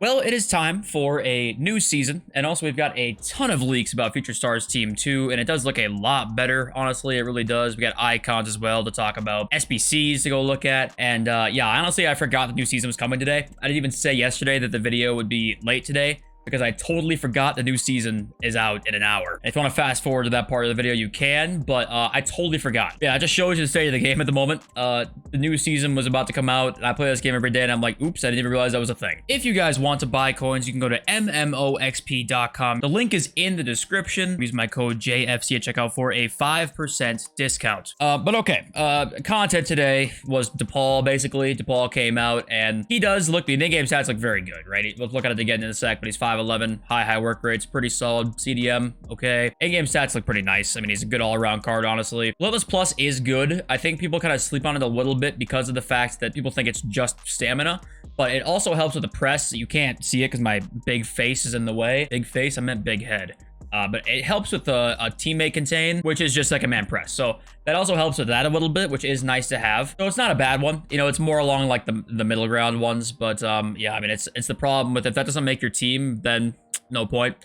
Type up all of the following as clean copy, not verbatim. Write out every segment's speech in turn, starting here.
Well, it is time for a new season, and also we've got a ton of leaks about Future Stars Team 2, and it does look a lot better, honestly, it really does. We got icons as well to talk about, SBCs to go look at, and yeah, honestly, I forgot the new season was coming today. I didn't even say yesterday that the video would be late today, because I totally forgot the new season is out in an hour. If you want to fast forward to that part of the video, you can, but I totally forgot. Yeah, it just shows you the state of the game at the moment. The new season was about to come out, and I play this game every day, and I'm like, oops, I didn't even realize that was a thing. If you guys want to buy coins, you can go to mmoxp.com. The link is in the description. Use my code JFC at checkout for a 5% discount. But okay, content today was DePaul, basically. DePaul came out, and he does look, the in-game stats look very good, right? We'll look at it again in a sec, but he's 5'11", high work rates, pretty solid. CDM, okay. In-game stats look pretty nice. I mean, he's a good all-around card, honestly. Limitless Plus is good. I think people kind of sleep on it a little bit because of the fact that people think it's just stamina, but it also helps with the press. You can't see it because my big face is in the way. Big face, I meant big head. But it helps with a teammate contain, which is just like a man press. So that also helps with that a little bit, which is nice to have. So it's not a bad one. You know, it's more along like the middle ground ones. But yeah, I mean, it's the problem with if that doesn't make your team, then no point.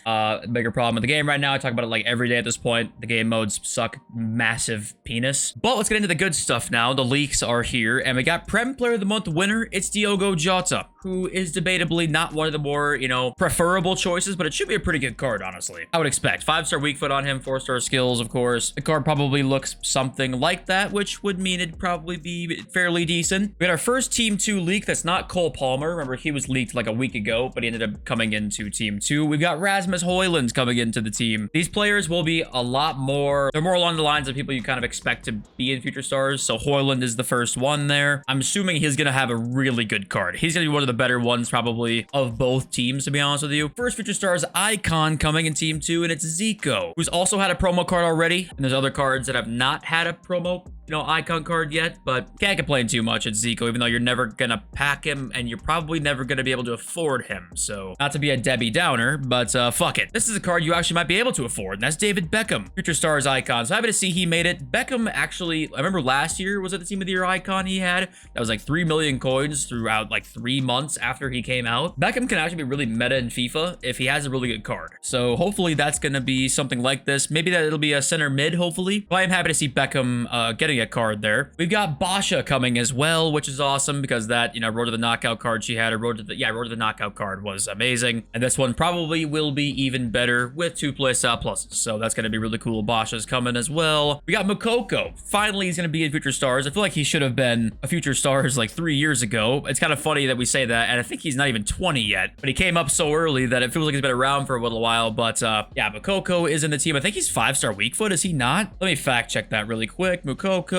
Bigger problem with the game right now. I talk about it like every day at this point. The game modes suck massive penis. But let's get into the good stuff now. The leaks are here, and we got Prem Player of the Month winner. It's Diogo Jota, who is debatably not one of the more, you know, preferable choices, but it should be a pretty good card, honestly. I would expect 5-star weak foot on him, 4-star skills, of course. The card probably looks something like that, which would mean it'd probably be fairly decent. We got our first Team 2 leak. That's not Cole Palmer. Remember, he was leaked like a week ago, but he ended up coming into Team 2. We've got Rasmus Højlund coming into the team. These players will be a lot more, they're more along the lines of people you kind of expect to be in Future Stars. So Højlund is the first one there. I'm assuming he's going to have a really good card. He's going to be one of the better ones probably of both teams, to be honest with you. First Future Stars icon coming in Team 2, and it's Zico, who's also had a promo card already. And there's other cards that have not had a promo, you know, icon card yet, but can't complain too much at Zico, even though you're never gonna pack him and you're probably never gonna be able to afford him. So not to be a Debbie Downer, but fuck it. This is a card you actually might be able to afford, and that's David Beckham, Future Stars icon. So happy to see he made it. Beckham actually, I remember last year was it the Team of the Year icon he had? That was like 3 million coins throughout like 3 months after he came out. Beckham can actually be really meta in FIFA if he has a really good card. So hopefully that's gonna be something like this. Maybe that it'll be a center mid, hopefully. But I am happy to see Beckham getting a card there. We've got Basha coming as well, which is awesome because that, you know, Road to the Knockout card she had, or Road to the Knockout card was amazing. And this one probably will be even better with 2 playstyle pluses. So that's going to be really cool. Basha's coming as well. We got Mukoko. Finally, he's going to be in Future Stars. I feel like he should have been a Future Stars like 3 years ago. It's kind of funny that we say that, and I think he's not even 20 yet, but he came up so early that it feels like he's been around for a little while. But yeah, Mukoko is in the team. I think he's 5-star weak foot. Is he not? Let me fact check that really quick. Mukoko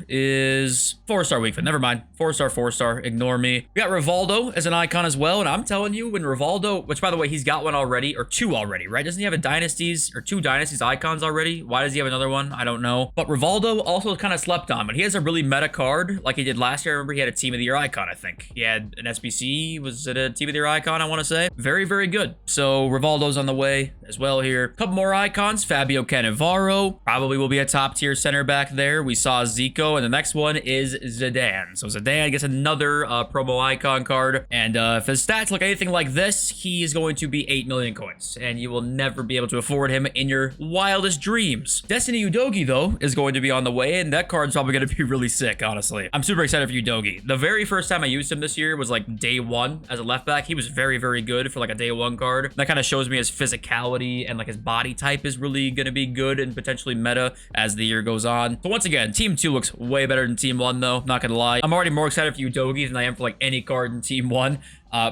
is 4-star weak foot. Never mind. 4-star, 4-star. Ignore me. We got Rivaldo as an icon as well. And I'm telling you, when Rivaldo, which by the way, he's got one already, or 2 already, right? Doesn't he have a Dynasties or 2 Dynasties icons already? Why does he have another one? I don't know. But Rivaldo also kind of slept on, but he has a really meta card like he did last year. I remember he had a Team of the Year icon, I think. He had an SBC. Was it a Team of the Year icon, I want to say? Very, very good. So Rivaldo's on the way as well here. Couple more icons. Fabio Cannavaro probably will be a top tier center back there. We saw Zico, and the next one is Zidane. So Zidane gets another promo icon card, and if his stats look anything like this, he is going to be 8 million coins, and you will never be able to afford him in your wildest dreams. Destiny Udogi, though, is going to be on the way, and that card's probably going to be really sick, honestly. I'm super excited for Udogi. The very first time I used him this year was like day 1 as a left back. He was very, very good for like a day 1 card. That kind of shows me his physicality and like his body type is really going to be good and potentially meta as the year goes on. So once again, Team 2 looks way better than Team 1, though. Not gonna lie. I'm already more excited for Udogi than I am for like any card in Team 1.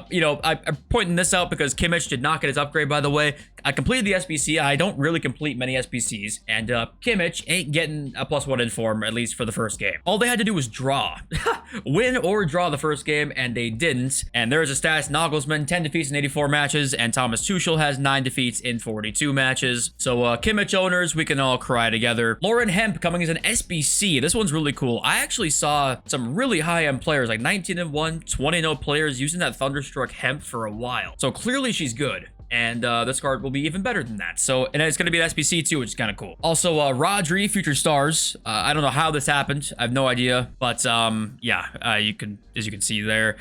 You know, I'm pointing this out because Kimmich did not get his upgrade, by the way. I completed the SBC. I don't really complete many SBCs, and Kimmich ain't getting a +1 inform, at least for the first game. All they had to do was draw. Win or draw the first game, and they didn't. And there's a stats. Nagelsmann, 10 defeats in 84 matches, and Thomas Tuchel has 9 defeats in 42 matches. So, Kimmich owners, we can all cry together. Lauren Hemp coming as an SBC. This one's really cool. I actually saw some really high-end players, like 19-1, 20-0 players using that Thunderstruck Hemp for a while. So clearly she's good. And this card will be even better than that. So, and it's going to be an SBC too, which is kind of cool. Also, Rodri, Future Stars. I don't know how this happened. I have no idea. But yeah, as you can see there.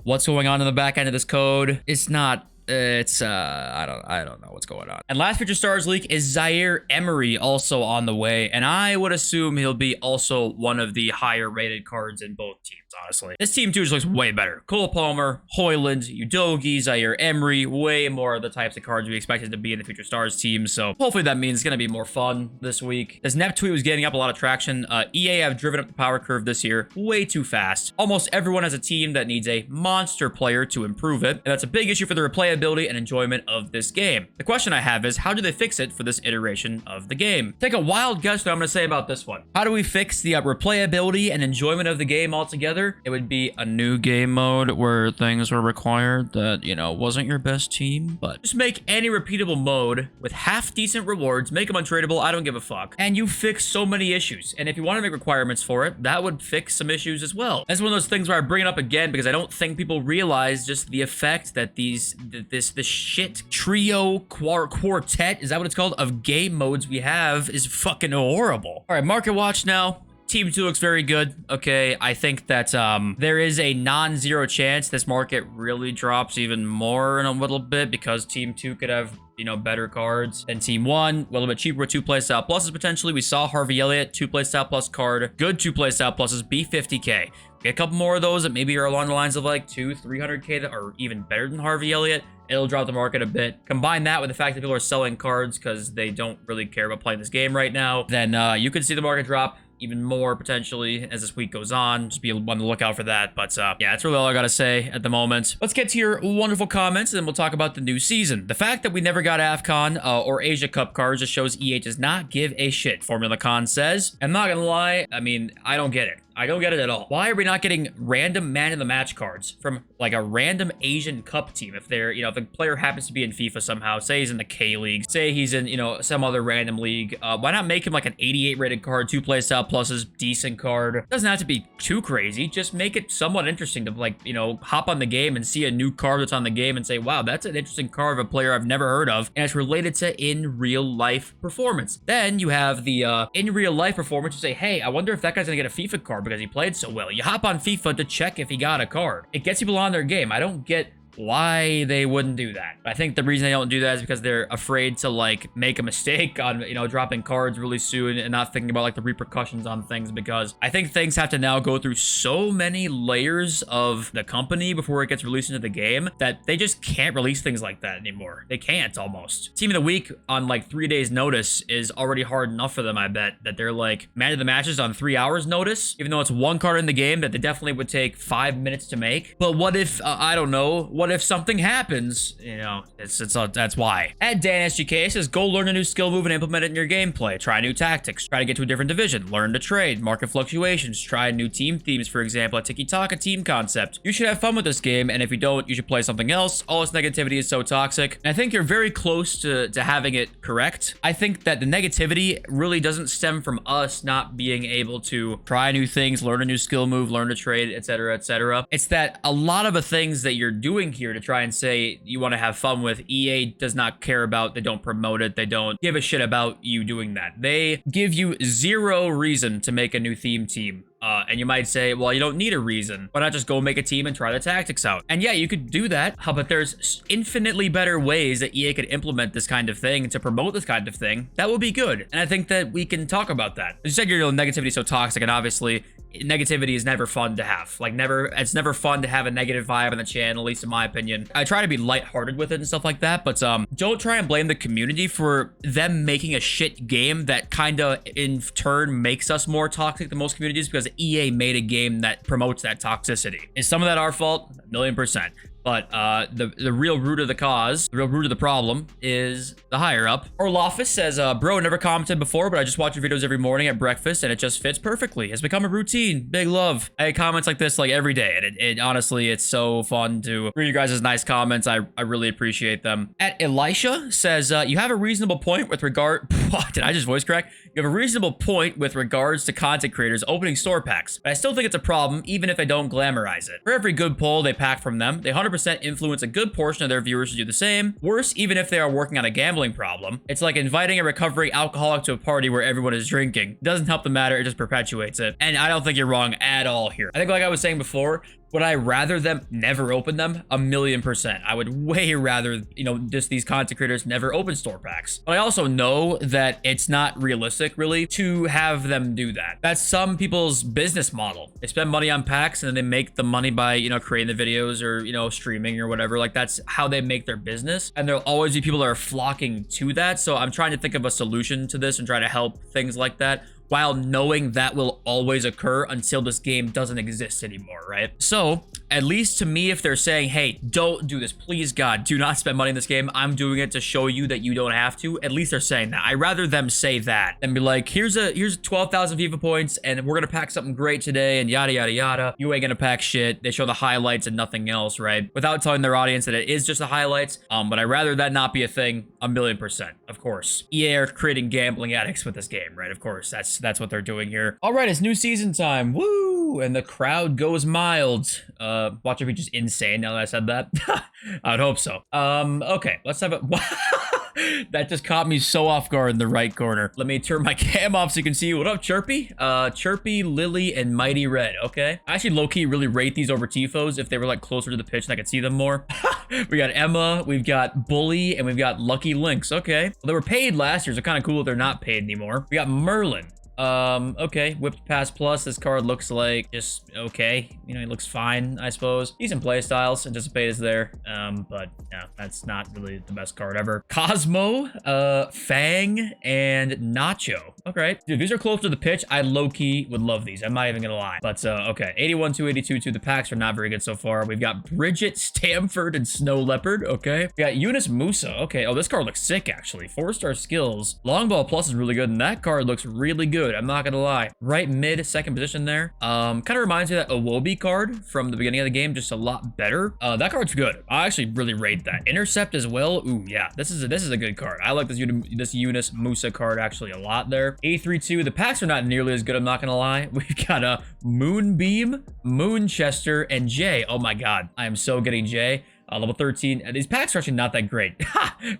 what's going on in the back end of this code. It's not. I don't know what's going on. And last Future Stars leak is Zaire Emery also on the way, and I would assume he'll be also one of the higher rated cards in both teams, honestly. This team too just looks way better. Cole Palmer, Hoyland, Udogi, Zaire Emery, way more of the types of cards we expected to be in the Future Stars team, so hopefully that means it's gonna be more fun this week. This Nep tweet was getting up a lot of traction. EA have driven up the power curve this year way too fast. Almost everyone has a team that needs a monster player to improve it, and that's a big issue for the replayability and enjoyment of this game. The question I have is, how do they fix it for this iteration of the game? Take a wild guess what I'm going to say about this one. How do we fix the replayability and enjoyment of the game altogether? It would be a new game mode where things were required that, you know, wasn't your best team, but just make any repeatable mode with half decent rewards, make them untradeable, I don't give a fuck, and you fix so many issues. And if you want to make requirements for it, that would fix some issues as well. That's one of those things where I bring it up again because I don't think people realize just the effect that this shit trio quartet, is that what it's called, of game modes we have is fucking horrible. All right, market watch now. Team 2 looks very good. Okay, I think that there is a non-zero chance this market really drops even more in a little bit because Team 2 could have, you know, better cards than Team 1. A little bit cheaper with 2 playstyle pluses potentially. We saw Harvey Elliott, 2 playstyle plus card. Good 2 playstyle pluses, B50K. Get a couple more of those that maybe are along the lines of like 300K that are even better than Harvey Elliott. It'll drop the market a bit. Combine that with the fact that people are selling cards because they don't really care about playing this game right now, then you could see the market drop even more potentially as this week goes on. Just be on the lookout for that. But yeah, that's really all I gotta say at the moment. Let's get to your wonderful comments and then we'll talk about the new season. The fact that we never got AFCON or Asia Cup cards just shows EA does not give a shit, Formula Con says. I'm not gonna lie, I mean, I don't get it. I don't get it at all. Why are we not getting random man of the match cards from like a random Asian Cup team? If they're, you know, if the player happens to be in FIFA somehow, say he's in the K League, say he's in, you know, some other random league, why not make him like an 88 rated card, 2 playstyle pluses, decent card? Doesn't have to be too crazy. Just make it somewhat interesting to, like, you know, hop on the game and see a new card that's on the game and say, wow, that's an interesting card of a player I've never heard of, and it's related to in real life performance. Then you have the in real life performance. You say, hey, I wonder if that guy's gonna get a FIFA card because he played so well. You hop on FIFA to check if he got a card. It gets people on their game. I don't get why they wouldn't do that. I think the reason they don't do that is because they're afraid to like make a mistake on, you know, dropping cards really soon and not thinking about like the repercussions on things, because I think things have to now go through so many layers of the company before it gets released into the game that they just can't release things like that anymore. They can't almost. Team of the week on like 3 days notice is already hard enough for them. I bet that they're like man of the matches on 3 hours notice, even though it's 1 card in the game that they definitely would take 5 minutes to make. But what if, I don't know, what if something happens? You know, that's why. At Dan SGK says, go learn a new skill move and implement it in your gameplay. Try new tactics. Try to get to a different division. Learn to trade. Market fluctuations. Try new team themes, for example, a tiki-taka team concept. You should have fun with this game, and if you don't, you should play something else. All this negativity is so toxic. And I think you're very close to having it correct. I think that the negativity really doesn't stem from us not being able to try new things, learn a new skill move, learn to trade, etc., etc. It's that a lot of the things that you're doing here to try and say you want to have fun with, EA does not care about. They don't promote it. They don't give a shit about you doing that. They give you zero reason to make a new theme team. And you might say, well, you don't need a reason. Why not just go make a team and try the tactics out? And yeah, you could do that, but there's infinitely better ways that EA could implement this kind of thing to promote this kind of thing. That would be good. And I think that we can talk about that. You said your negativity is so toxic, and obviously negativity is never fun to have. Like it's never fun to have a negative vibe on the channel, at least in my opinion. I try to be lighthearted with it and stuff like that, but don't try and blame the community for them making a shit game that kind of in turn makes us more toxic than most communities, because EA made a game that promotes that toxicity. Is some of that our fault? 1,000,000%. But the real root of the cause, the real root of the problem is the higher up. Orlofus says, bro, never commented before, but I just watch your videos every morning at breakfast and it just fits perfectly. It's become a routine. Big love. I get comments like this like every day, and it honestly, it's so fun to read you guys' nice comments. I really appreciate them. At Elisha says, you have a reasonable point with regard... Did I just voice crack? You have a reasonable point with regards to content creators opening store packs, but I still think it's a problem even if they don't glamorize it. For every good pull they pack from them, they 100% influence a good portion of their viewers to do the same. Worse, even if they are working on a gambling problem. It's like inviting a recovering alcoholic to a party where everyone is drinking. It doesn't help the matter, it just perpetuates it. And I don't think you're wrong at all here. I think, like I was saying before, Would I rather them never open them? 1,000,000%. I would way rather, you know, just these content creators never open store packs. But I also know that it's not realistic, really, to have them do that. That's some people's business model. They spend money on packs and then they make the money by, you know, creating the videos or, you know, streaming or whatever. Like, that's how they make their business. And there'll always be people that are flocking to that. So I'm trying to think of a solution to this and try to help things like that, while knowing that will always occur until this game doesn't exist anymore, right? So, at least to me, if they're saying, hey, don't do this, please God, do not spend money in this game, I'm doing it to show you that you don't have to, at least they're saying that. I'd rather them say that than be like, here's 12,000 FIFA points, and we're gonna pack something great today, and yada, yada, yada. You ain't gonna pack shit. They show the highlights and nothing else, right? Without telling their audience that it is just the highlights. But I'd rather that not be a thing, 1,000,000%, of course. EA are creating gambling addicts with this game, right? Of course, that's what they're doing here. All right, it's new season time. Woo! And the crowd goes mild. Watch if just insane now that I said that. I'd hope so. Okay, let's have it. That just caught me so off guard in the right corner. Let me turn my cam off so you can see. What up, Chirpy? Chirpy, Lily, and Mighty Red. Okay. I actually low-key really rate these over Tifos if they were like closer to the pitch and I could see them more. We got Emma, we've got Bully, and we've got Lucky Lynx. Okay. Well, they were paid last year, so kind of cool that they're not paid anymore. We got Merlin. Okay, Whipped Pass Plus. This card looks like just okay. You know, it looks fine, I suppose. Decent play styles. Anticipate is there. But yeah, that's not really the best card ever. Cosmo, Fang, and Nacho. Okay, dude, these are close to the pitch. I low-key would love these. I'm not even gonna lie. But okay, 81, 282, 2. The packs are not very good so far. We've got Bridget, Stamford, and Snow Leopard. Okay, we got Eunice Musa. Okay, oh, this card looks sick actually. 4-star skills. Long Ball Plus is really good, and that card looks really good. I'm not gonna lie. Right mid, second position there. Kind of reminds me of that Iwobi card from the beginning of the game, just a lot better. That card's good. I actually really rate that. Intercept as well. Ooh, yeah. This is a good card. I like this Eunice Musa card actually a lot there. 832. The packs are not nearly as good, I'm not gonna lie. We've got a Moonbeam, Moonchester, and Jay. Oh my god. I am so getting Jay. Level 13. These packs are actually not that great.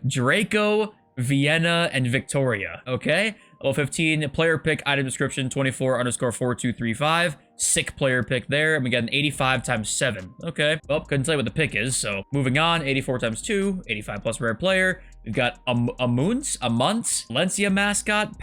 Draco, Vienna, and Victoria. Okay. Level 15, player pick, item description, 24_4235. Sick player pick there. And we got an 85 times 7. Okay. Well, couldn't tell you what the pick is. So moving on, 84 times 2, 85 plus rare player. We've got a Munz, Valencia mascot,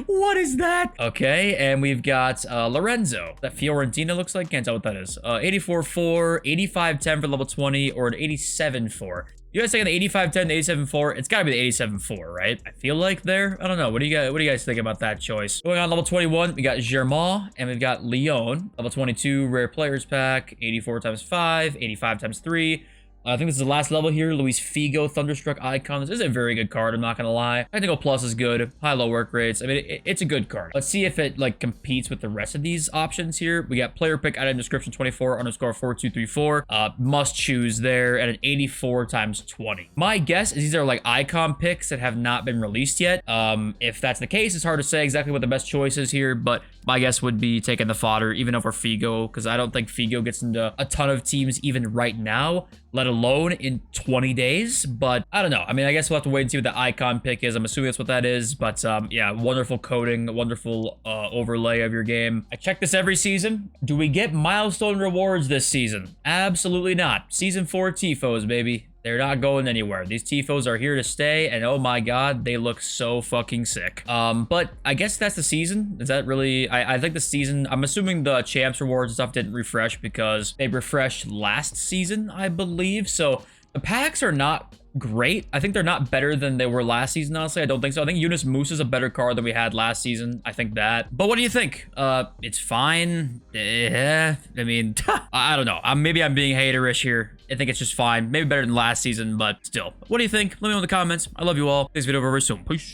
what is that? Okay, and we've got Lorenzo. That Fiorentina looks like, can't tell what that is. 84-4, 85-10 for level 20, or an 87-4. You guys taking the 85-10, the 87-4? It's gotta be the 87-4, right? I feel like there. I don't know. What do you guys think about that choice? Going on level 21, we got Germain, and we've got Leon. Level 22, rare players pack, 84 times 5, 85 times 3. I think this is the last level here. Luis Figo, Thunderstruck Icon. This is a very good card, I'm not gonna lie. Technical Plus is good. High-low work rates. I mean, it's a good card. Let's see if it, like, competes with the rest of these options here. We got player pick, item description, 24_4234. Must choose there at an 84 times 20. My guess is these are, like, icon picks that have not been released yet. If that's the case, it's hard to say exactly what the best choice is here, but my guess would be taking the fodder, even over Figo, because I don't think Figo gets into a ton of teams even right now, let alone in 20 days. But I don't know. I mean, I guess we'll have to wait and see what the icon pick is. I'm assuming that's what that is. But yeah, wonderful coding, wonderful overlay of your game. I check this every season. Do we get milestone rewards this season? Absolutely not. Season 4 Tifos, baby. They're not going anywhere. These Tifos are here to stay, and oh my god, they look so fucking sick. But I guess that's the season. Is that really... I think the season... I'm assuming the champs rewards and stuff didn't refresh because they refreshed last season, I believe. So the packs are not great. I think they're not better than they were last season, honestly. I don't think so. I think Eunice Moose is a better card than we had last season. I think that. But what do you think? It's fine. I mean, I don't know. Maybe I'm being haterish here. I think it's just fine. Maybe better than last season, but still. What do you think? Let me know in the comments. I love you all. This video over soon. Peace.